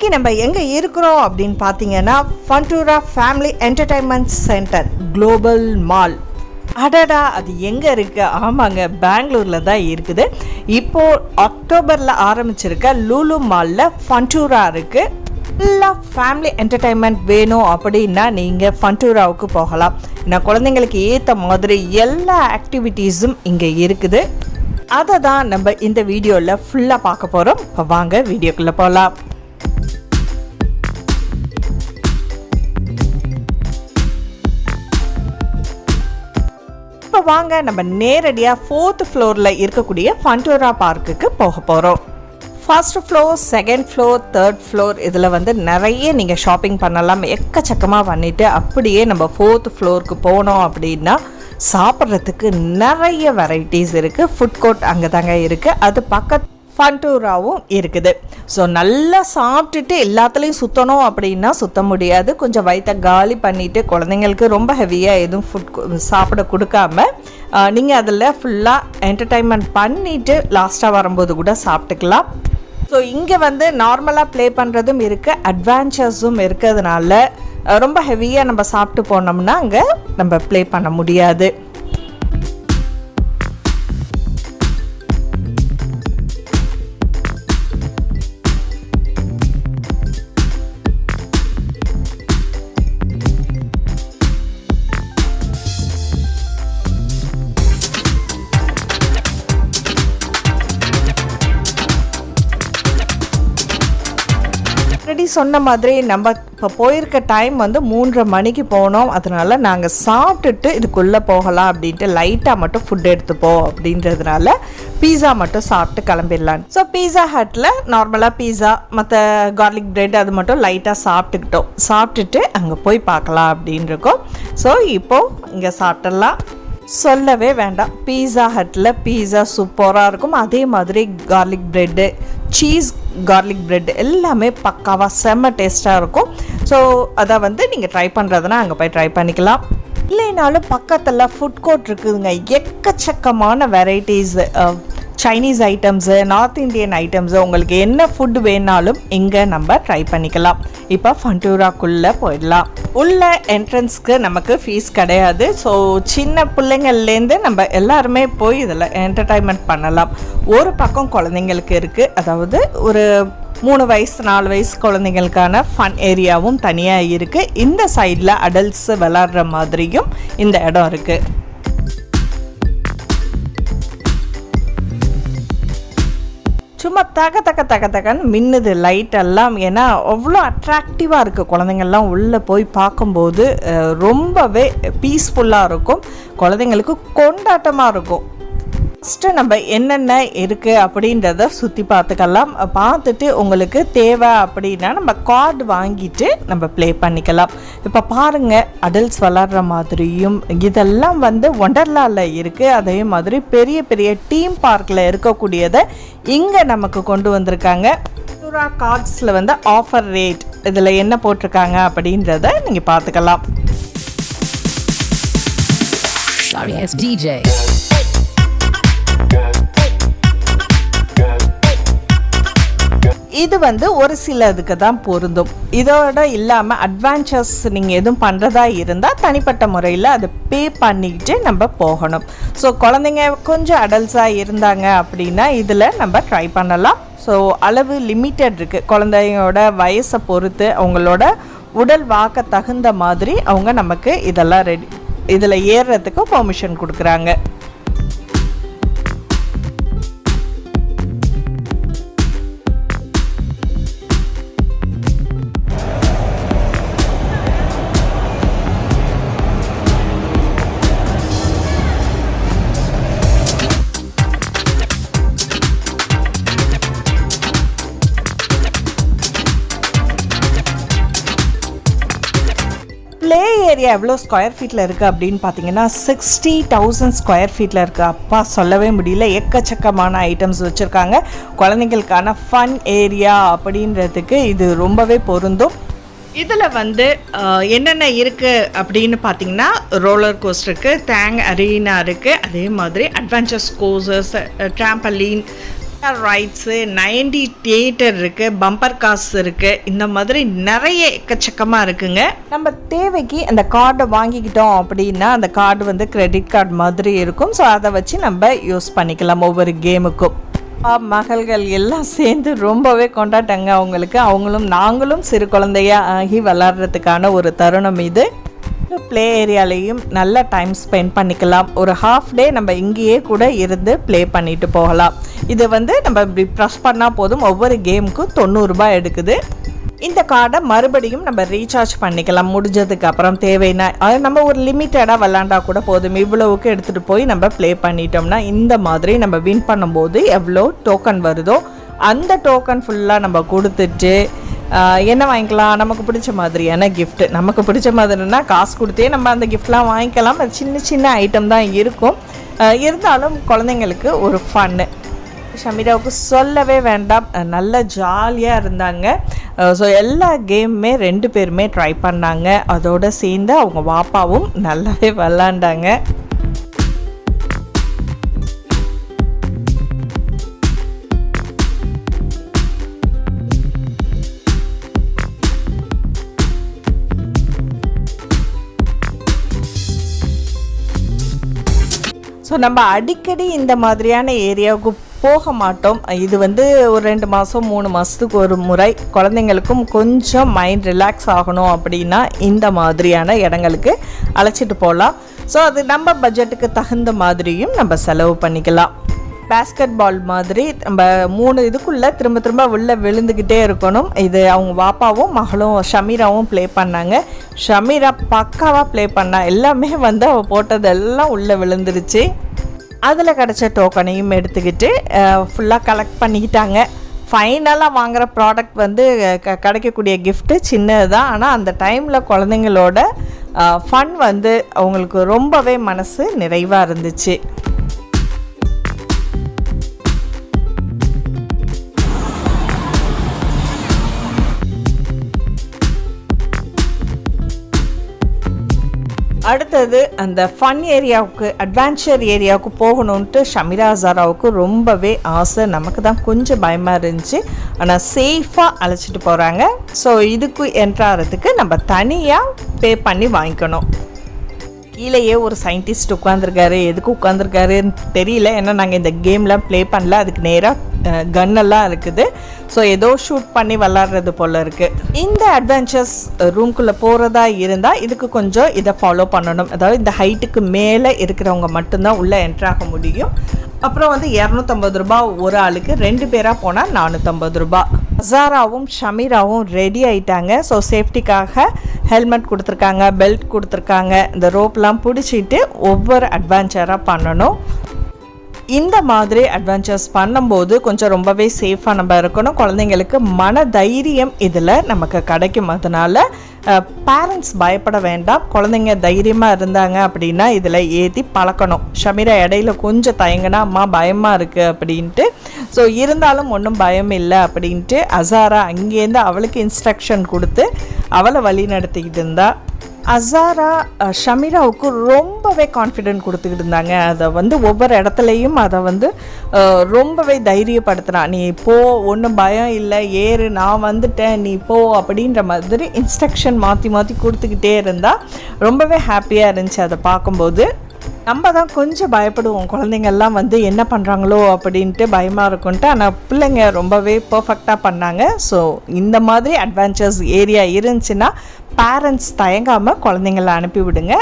இன்றைக்கி நம்ம எங்கே இருக்கிறோம் அப்படின்னு பார்த்தீங்கன்னா Funtura Family Entertainment Centre Global Mall. அடடா, அது எங்கே இருக்குது? ஆமாங்க, பெங்களூரில் தான் இருக்குது. இப்போது அக்டோபரில் ஆரம்பிச்சிருக்க லூலு மாலில் ஃபன்டூரா இருக்குது. ஃபுல்லாக ஃபேமிலி என்டர்டைன்மெண்ட் வேணும் அப்படின்னா நீங்கள் ஃபன்டூராவுக்கு போகலாம். நான் குழந்தைங்களுக்கு ஏற்ற மாதிரி எல்லா ஆக்டிவிட்டீஸும் இங்கே இருக்குது. அதை தான் நம்ம இந்த வீடியோவில் ஃபுல்லாக பார்க்க போகிறோம். இப்போ வாங்க வீடியோக்குள்ளே போகலாம். இப்போ வாங்க நம்ம நேரடியாக 4th ஃப்ளோரில் இருக்கக்கூடிய ஃபன்டூரா பார்க்குக்கு போக போகிறோம். First floor, second floor, third floor இதில் வந்து நிறைய நீங்கள் ஷாப்பிங் பண்ணலாம். எக்கச்சக்கமாக பண்ணிவிட்டு அப்படியே நம்ம 4th ஃப்ளோருக்கு போனோம் அப்படின்னா சாப்பிட்றதுக்கு நிறைய வெரைட்டிஸ் இருக்குது. ஃபுட் கோர்ட் அங்கே தாங்க இருக்குது. அது பக்கத்து ஃபன்டூராவும் இருக்குது. ஸோ நல்லா சாப்பிட்டுட்டு எல்லாத்துலேயும் சுற்றணும் அப்படின்னா சுற்ற முடியாது. கொஞ்சம் வயிற்ற காலி பண்ணிவிட்டு குழந்தைங்களுக்கு ரொம்ப ஹெவியாக எதுவும் சாப்பிட கொடுக்காம நீங்கள் அதில் ஃபுல்லாக என்டர்டைன்மெண்ட் பண்ணிவிட்டு லாஸ்ட்டாக வரும்போது கூட சாப்பிட்டுக்கலாம். ஸோ இங்கே வந்து நார்மலாக ப்ளே பண்ணுறதும் இருக்குது, அட்வென்ச்சர்ஸும் இருக்கிறதுனால ரொம்ப ஹெவியாக நம்ம சாப்பிட்டு போனோம்னா அங்கே நம்ம ப்ளே பண்ண முடியாது. சொன்ன மாதிரி நம்ம இப்போ போயிருக்க டைம் வந்து 3:30 மணிக்கு போனோம். அதனால நாங்கள் சாப்பிட்டுட்டு இதுக்குள்ளே போகலாம் அப்படின்ட்டு லைட்டாக மட்டும் ஃபுட் எடுத்துப்போம் அப்படின்றதுனால பீஸா மட்டும் சாப்பிட்டு கிளம்பிடலான்னு. ஸோ பீஸா ஹட்டில் நார்மலாக பீஸா மற்ற கார்லிக் பிரெட் அது மட்டும் லைட்டாக சாப்பிட்டுட்டு அங்கே போய் பார்க்கலாம் அப்படின்னு இருக்கோம். ஸோ இப்போது இங்கே சாப்பிட்டுடலாம். சொல்லவே வேண்டாம், பீஸா ஹட்டில் பீஸா சூப்பராக இருக்கும். அதே மாதிரி garlic bread, cheese garlic bread எல்லாமே பக்காவாக செம்ம டேஸ்ட்டாக இருக்கும். ஸோ அதை வந்து நீங்கள் ட்ரை பண்ணுறதுனா அங்கே போய் ட்ரை பண்ணிக்கலாம். இல்லைனாலும் பக்கத்தில் ஃபுட் கோர்ட் இருக்குதுங்க. எக்கச்சக்கமான varieties, Chinese items, north Indian items, உங்களுக்கு என்ன ஃபுட் வேணாலும் இங்கே நம்ம ட்ரை பண்ணிக்கலாம். இப்போ ஃபன்டூராக்குள்ளே போயிடலாம். உள்ள என்ட்ரன்ஸ்க்கு நமக்கு ஃபீஸ் கிடையாது. ஸோ சின்ன பிள்ளைங்கள்லேருந்து நம்ம எல்லாருமே போய் இதில் என்டர்டைன்மெண்ட் பண்ணலாம். ஒரு பக்கம் குழந்தைங்களுக்கு இருக்குது, அதாவது ஒரு 3 வயசு 4 வயசு குழந்தைங்களுக்கான ஃபன் ஏரியாவும் தனியாக இருக்குது. இந்த சைடில் அடல்ட்ஸ் விளாட்ற மாதிரியும் இந்த இடம் இருக்குது. சும்மா தகன்னு மின்னுது லைட் எல்லாம். ஏன்னா அவ்வளோ அட்ராக்டிவாக இருக்குது. குழந்தைங்கள்லாம் உள்ளே போய் பார்க்கும்போது ரொம்பவே பீஸ்ஃபுல்லாக இருக்கும். குழந்தைங்களுக்கு கொண்டாட்டமாக இருக்கும். ஃபஸ்ட்டு நம்ம என்னென்ன இருக்குது அப்படின்றத சுற்றி பார்த்துக்கலாம். பார்த்துட்டு உங்களுக்கு தேவை அப்படின்னா நம்ம கார்டு வாங்கிட்டு நம்ம ப்ளே பண்ணிக்கலாம். இப்போ பாருங்கள், அடல்ட்ஸ் விளாட்ற மாதிரியும் இதெல்லாம் வந்து ஒண்டர்லாவில் இருக்குது. அதே மாதிரி பெரிய பெரிய டீம் பார்க்கில் இருக்கக்கூடியதை இங்கே நமக்கு கொண்டு வந்திருக்காங்க. ஃபன்டூரா கார்ட்ஸில் வந்து ஆஃபர் ரேட் இதில் என்ன போட்டிருக்காங்க அப்படின்றத நீங்கள் பார்த்துக்கலாம். Sorry, it's DJ. இது வந்து ஒரு சிலதுக்கு தான் பொருந்தும். இதோட இல்லாமல் அட்வென்ச்சர்ஸ் நீங்கள் எதுவும் பண்ணுறதா இருந்தால் தனிப்பட்ட முறையில் அதை பே பண்ணிக்கிட்டு நம்ம போகணும். ஸோ குழந்தைங்க கொஞ்சம் அடல்ட்ஸாக இருந்தாங்க அப்படின்னா இதில் நம்ம ட்ரை பண்ணலாம். ஸோ அளவு லிமிட்டட் இருக்குது. குழந்தையோட வயசை பொறுத்து அவங்களோட உடல் வாக்க தகுந்த மாதிரி அவங்க நமக்கு இதெல்லாம் இதில் ஏறுறதுக்கு பெர்மிஷன் கொடுக்குறாங்க. ப்ளே ஏரியா எவ்வளோ ஸ்கொயர் ஃபீட்டில் இருக்குது அப்படின்னு பார்த்தீங்கன்னா 60,000 ஸ்கொயர் ஃபீட்டில் இருக்குது. அப்பா சொல்லவே முடியல. எக்கச்சக்கமான ஐட்டம்ஸ் வச்சுருக்காங்க. குழந்தைங்களுக்கான ஃபன் ஏரியா அப்படின்றதுக்கு இது ரொம்பவே பொருந்தும். இதில் வந்து என்னென்ன இருக்குது அப்படின்னு பார்த்தீங்கன்னா ரோலர் கோஸ்டர் இருக்குது, டேங் அரீனா இருக்குது, அதே மாதிரி அட்வென்ச்சர்ஸ் கோர்சஸ், ட்ராம்பலீன், ரைட்ஸு 90 தியேட்டர் இருக்குது, பம்பர் காஸ் இருக்குது, இந்த மாதிரி நிறைய எக்கச்சக்கமாக இருக்குங்க. நம்ம தேவைக்கு அந்த கார்டை வாங்கிக்கிட்டோம் அப்படின்னா அந்த கார்டு வந்து கிரெடிட் கார்டு மாதிரி இருக்கும். ஸோ அதை வச்சு நம்ம யூஸ் பண்ணிக்கலாம் ஒவ்வொரு கேமுக்கும். மகள்கள் எல்லாம் சேர்ந்து ரொம்பவே கொண்டாட்டாங்க அவங்களுக்கு. அவங்களும் நாங்களும் சிறு குழந்தையாக ஆகி விளாட்றதுக்கான ஒரு தருணம் இது. ப்ளே ஏரியாலையும் நல்ல டைம் ஸ்பெண்ட் பண்ணிக்கலாம். ஒரு ஹாஃப் டே நம்ம இங்கேயே கூட இருந்து ப்ளே பண்ணிட்டு போகலாம். இது வந்து நம்ம இப்படி ப்ரெஸ் பண்ணால் போதும், ஒவ்வொரு கேமுக்கும் 90 ரூபாய் எடுக்குது. இந்த கார்டை மறுபடியும் நம்ம ரீசார்ஜ் பண்ணிக்கலாம் முடிஞ்சதுக்கு அப்புறம் தேவைன்னா. அது நம்ம ஒரு லிமிட்டடாக விளாண்டா கூட போதும். இவ்வளவுக்கு எடுத்துகிட்டு போய் நம்ம ப்ளே பண்ணிட்டோம்னா இந்த மாதிரி நம்ம வின் பண்ணும்போது எவ்வளோ டோக்கன் வருதோ அந்த டோக்கன் ஃபுல்லாக நம்ம கொடுத்துட்டு என்ன வாங்கிக்கலாம், நமக்கு பிடிச்ச மாதிரியான கிஃப்ட்டு. நமக்கு பிடிச்ச மாதிரினா காசு கொடுத்தே நம்ம அந்த கிஃப்ட்லாம் வாங்கிக்கலாம். அது சின்ன சின்ன ஐட்டம் தான் இருக்கும். இருந்தாலும் குழந்தைங்களுக்கு ஒரு ஃபன்னு. ஷமீராவுக்கு சொல்லவே வேண்டாம், நல்ல ஜாலியாக இருந்தாங்க. ஸோ எல்லா கேமுமே 2 பேருமே ட்ரை பண்ணாங்க. அதோடு சேர்ந்து அவங்க பாப்பாவும் நல்லாவே விளாண்டாங்க. ஸோ நம்ம அடிக்கடி இந்த மாதிரியான ஏரியாவுக்கு போக மாட்டோம். இது வந்து ஒரு 2 மாதம் 3 மாதத்துக்கு ஒரு முறை குழந்தைங்களுக்கும் கொஞ்சம் மைண்ட் ரிலாக்ஸ் ஆகணும் அப்படின்னா இந்த மாதிரியான இடங்களுக்கு அழைச்சிட்டு போகலாம். ஸோ அது நம்ம பட்ஜெட்டுக்கு தகுந்த மாதிரியும் நம்ம செலவு பண்ணிக்கலாம். பேஸ்கெட் பால் மாதிரி நம்ம 3 இதுக்குள்ளே திரும்ப திரும்ப உள்ளே விழுந்துக்கிட்டே இருக்கணும். இது அவங்க பாப்பாவும் மகளும் ஷமீராவும் ப்ளே பண்ணாங்க. ஷமீரா பக்காவாக ப்ளே பண்ணா. எல்லாமே வந்து அவள் போட்டதெல்லாம் உள்ளே விழுந்துருச்சு. அதில் கிடச்ச டோக்கனையும் எடுத்துக்கிட்டு ஃபுல்லாக கலெக்ட் பண்ணிக்கிட்டாங்க. ஃபைனலாக வாங்குகிற ப்ராடக்ட் வந்து கிடைக்கக்கூடிய கிஃப்ட்டு சின்னது தான். ஆனால் அந்த டைமில் குழந்தைங்களோட ஃபன் வந்து அவங்களுக்கு ரொம்பவே மனசு நிறைவாக இருந்துச்சு. அடுத்தது அந்த ஃபன் ஏரியாவுக்கு, அட்வென்ச்சர் ஏரியாவுக்கு போகணுன்ட்டு ஷமீரா அசாராவுக்கு ரொம்பவே ஆசை. நமக்கு தான் கொஞ்சம் பயமாக இருந்துச்சு. ஆனால் சேஃபாக அழைச்சிட்டு போகிறாங்க. ஸோ இதுக்கு என்ட்ராகிறதுக்கு நம்ம தனியாக பே பண்ணி வாங்கிக்கணும். கீழேயே ஒரு சயின்டிஸ்ட் உட்காந்துருக்காரு. எதுக்கு உட்காந்துருக்காருன்னு தெரியல. ஏன்னா நாங்கள் இந்த கேம்லாம் ப்ளே பண்ணல. அதுக்கு நேராக கன்னெல்லாம் இருக்குது. ஸோ ஏதோ ஷூட் பண்ணி விளாட்றது போல் இருக்குது. இந்த அட்வென்ச்சர்ஸ் ரூம்குள்ளே போகிறதா இருந்தால் இதுக்கு கொஞ்சம் இதை ஃபாலோ பண்ணணும். அதாவது இந்த ஹைட்டுக்கு மேலே இருக்கிறவங்க மட்டும்தான் உள்ளே என்ட்ராக முடியும். அப்புறம் வந்து 250 ரூபாய் ஒரு ஆளுக்கு. 2 பேராக போனால் 450 ரூபாய். அசாராவும் ஷமீராவும் ரெடி ஆகிட்டாங்க. ஸோ சேஃப்டிக்காக ஹெல்மெட் கொடுத்துருக்காங்க, பெல்ட் கொடுத்துருக்காங்க. இந்த ரோப்லாம் பிடிச்சிட்டு ஒவ்வொரு அட்வென்ச்சராக பண்ணணும். இந்த மாதிரி அட்வென்ச்சர்ஸ் பண்ணும்போது கொஞ்சம் ரொம்பவே சேஃபாக நம்ம இருக்கணும். குழந்தைங்களுக்கு மன தைரியம் இதில் நமக்கு கிடைக்கும். அதனால் பேரண்ட்ஸ் பயப்பட வேண்டாம். குழந்தைங்க தைரியமாக இருந்தாங்க அப்படின்னா இதில் ஏற்றி பழக்கணும். ஷமீரா இடையில கொஞ்சம் தயங்கினா அம்மா பயமாக இருக்குது அப்படின்ட்டு. ஸோ இருந்தாலும் ஒன்றும் பயம் இல்லை அப்படின்ட்டு அசாரா அங்கேருந்து அவளுக்கு இன்ஸ்ட்ரக்ஷன் கொடுத்து அவளை வழி நடத்திக்கிட்டு இருந்தா. அசாரா ஷமீராவுக்கு ரொம்பவே கான்ஃபிடென்ட் கொடுத்துக்கிட்டு இருந்தாங்க. அதை வந்து ஒவ்வொரு இடத்துலையும் அதை வந்து ரொம்பவே தைரியப்படுத்தினா. நீ போ, ஒன்றும் பயம் இல்லை, ஏறு, நான் வந்துட்டேன், நீ போ அப்படின்ற மாதிரி இன்ஸ்ட்ரக்ஷன் மாற்றி மாற்றி கொடுத்துக்கிட்டே இருந்தால் ரொம்பவே ஹாப்பியாக இருந்துச்சு அதை பார்க்கும்போது. நம்ம தான் கொஞ்சம் பயப்படுவோம், குழந்தைங்கள்லாம் வந்து என்ன பண்ணுறாங்களோ அப்படின்ட்டு பயமாக இருக்குன்ட்டு. ஆனால் பிள்ளைங்க ரொம்பவே பர்ஃபெக்டாக பண்ணாங்க. ஸோ இந்த மாதிரி அட்வென்ச்சர்ஸ் ஏரியா இருந்துச்சுன்னா பேரண்ட்ஸ் தயங்காமல் குழந்தைங்கள அனுப்பிவிடுங்க.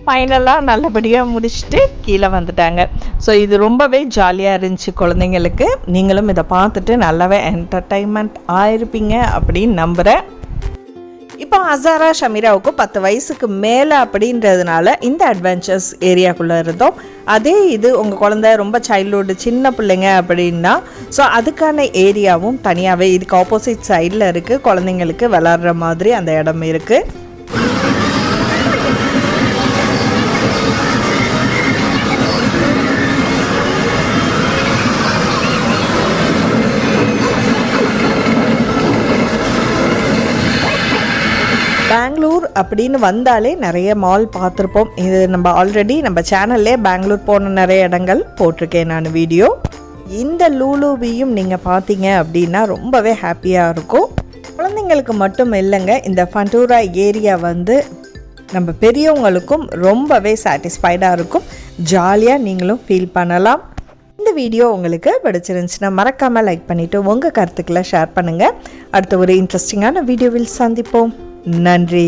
ஃபைனலாக நல்லபடியாக முடிச்சுட்டு கீழே வந்துட்டாங்க. ஸோ இது ரொம்பவே ஜாலியாக இருந்துச்சு குழந்தைங்களுக்கு. நீங்களும் இதை பார்த்துட்டு நல்லாவே என்டர்டைன்மெண்ட் ஆயிருப்பீங்க அப்படின்னு நம்புகிறேன். இப்போ அசாரா ஷமீராவுக்கு 10 வயசுக்கு மேலே அப்படின்றதுனால இந்த அட்வென்ச்சர்ஸ் ஏரியாக்குள்ளே இருந்தோம். அதே இது உங்கள் குழந்தை ரொம்ப சைல்ட்ஹுட் சின்ன பிள்ளைங்க அப்படின்னா ஸோ அதுக்கான ஏரியாவும் தனியாகவே இதுக்கு ஆப்போசிட் சைடில் இருக்குது. குழந்தைங்களுக்கு விளாட்ற மாதிரி அந்த இடம் இருக்குது. பெங்களூர் அப்படின்னு வந்தாலே நிறைய மால் பார்த்துருப்போம். இது நம்ம ஆல்ரெடி நம்ம சேனல்லே பெங்களூர் போன நிறைய இடங்கள் போட்டிருக்கேன் நான் வீடியோ. இந்த லூலுவியும் நீங்கள் பார்த்தீங்க அப்படின்னா ரொம்பவே ஹாப்பியாக இருக்கும். குழந்தைங்களுக்கு மட்டும் இல்லைங்க, இந்த ஃபண்டூரா ஏரியா வந்து நம்ம பெரியவங்களுக்கும் ரொம்பவே சாட்டிஸ்ஃபைடாக இருக்கும். ஜாலியாக நீங்களும் ஃபீல் பண்ணலாம். இந்த வீடியோ உங்களுக்கு பிடிச்சிருந்துச்சுன்னா மறக்காமல் லைக் பண்ணிவிட்டு உங்கள் கருத்துக்களை ஷேர் பண்ணுங்கள். அடுத்த ஒரு இன்ட்ரெஸ்டிங்கான வீடியோவில் சந்திப்போம். நன்றி.